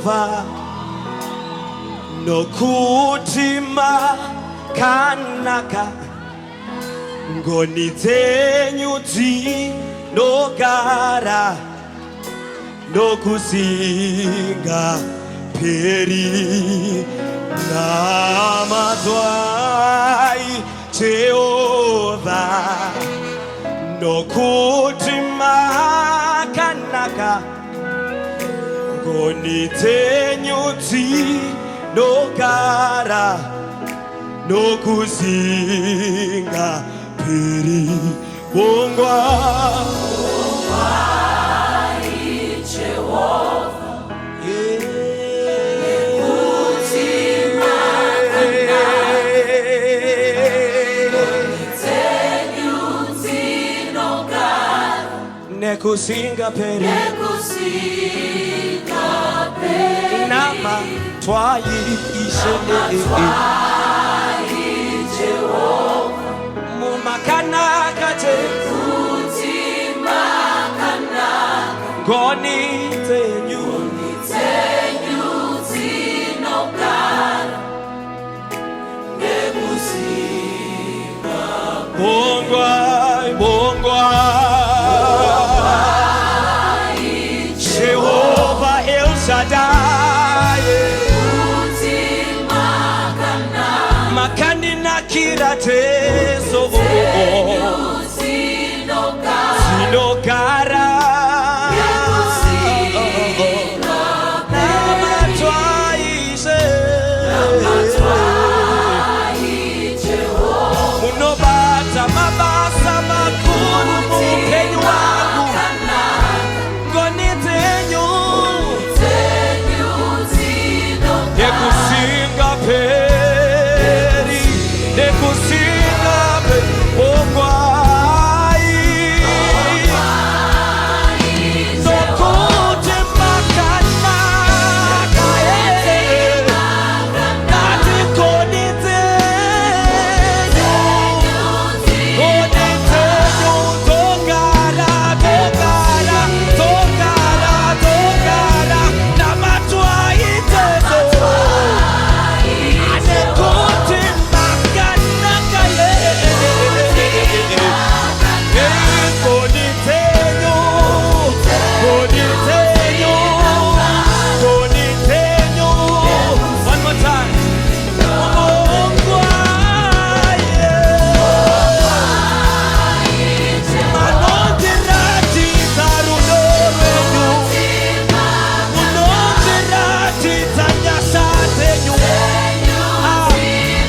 Jehovha nokutima kanaka ngonitenyuti nogara nokusinga peri Madziyire Jehovha nokutima kanaka ngonitenyuti nogara nokusinga peri Vongwai Jehovha nekusinga peri nama twai ishele Jehovha mumakana kate utimakana goni tenyu tinokara nekusinga Vongwai Jehovha El Shaddai makani nakira teso sinogara munobata mabasa makuru mupenyu wangu ngonitenyu nekusinga peri nekusinga peri Vongwai nokuti makanaka nati konitenyu togara namatwaitezo anekuti makanaka konitenyu one more time manondirati tarudorwenyu munondirati tanyasatenyu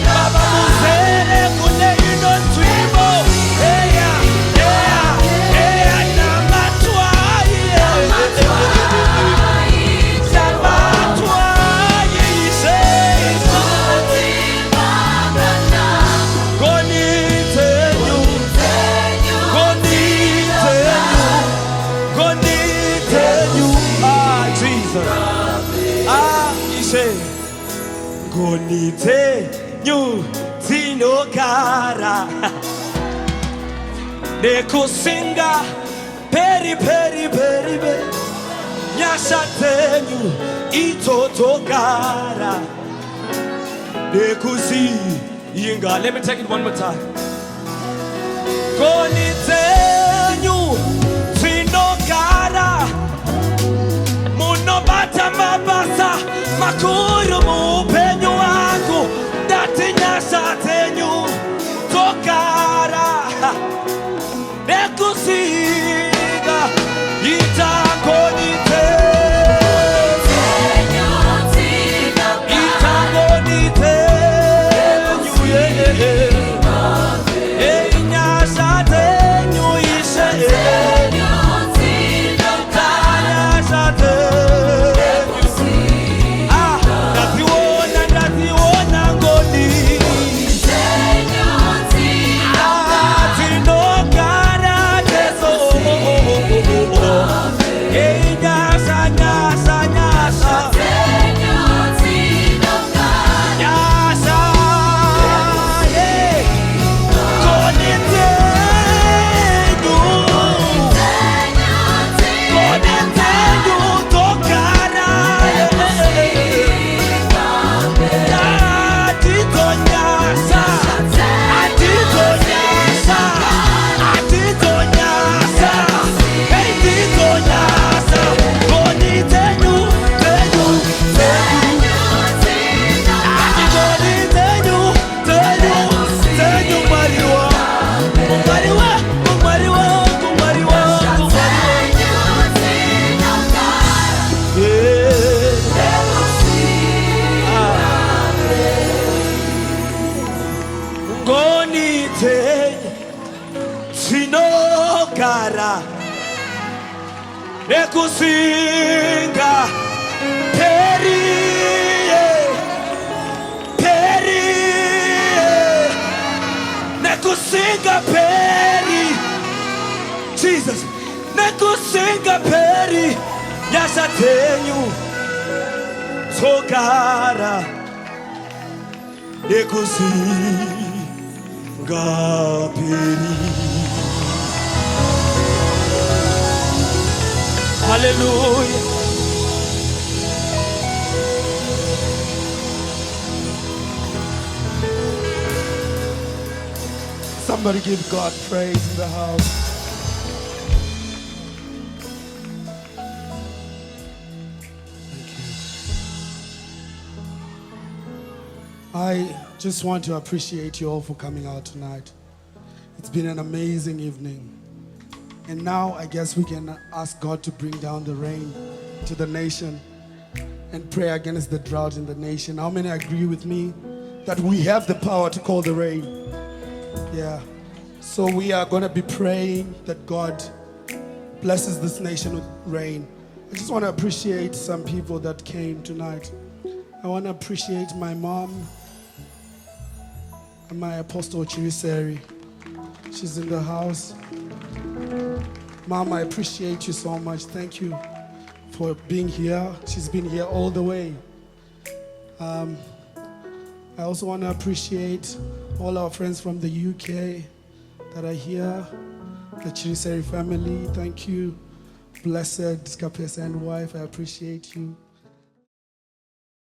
baba muzere kune ino nzvimbo eya namatwai konitenyu Jesus konitenyu tinogara nekusinga peri nyashatenyu itotogara nekusinga. Let me take it one more time. Konitenyu tinogara munobata mabasa makuru mupenyu wangu ndati nyashatenyu togara nekusinga Tokara Nekusinga Peri Peri Nekusinga Peri Jesus Nekusinga Peri Yasatenyu Tokara Nekusinga Peri. Hallelujah. Somebody give God praise in the house. Thank you. I just want to appreciate you all for coming out tonight. It's been an amazing evening. And now I guess we can ask God to bring down the rain to the nation and pray against the drought in the nation. How many agree with me that we have the power to call the rain? Yeah. So we are going to be praying that God blesses this nation with rain. I just want to appreciate some people that came tonight. I want to appreciate my mom and my apostle Chiriseri. She's in the house. Mom, I appreciate you so much. Thank you for being here. She's been here all the way. I also want to appreciate all our friends from the UK that are here, the Chiriseri family. Thank you. Blessed Skapesa and wife, I appreciate you.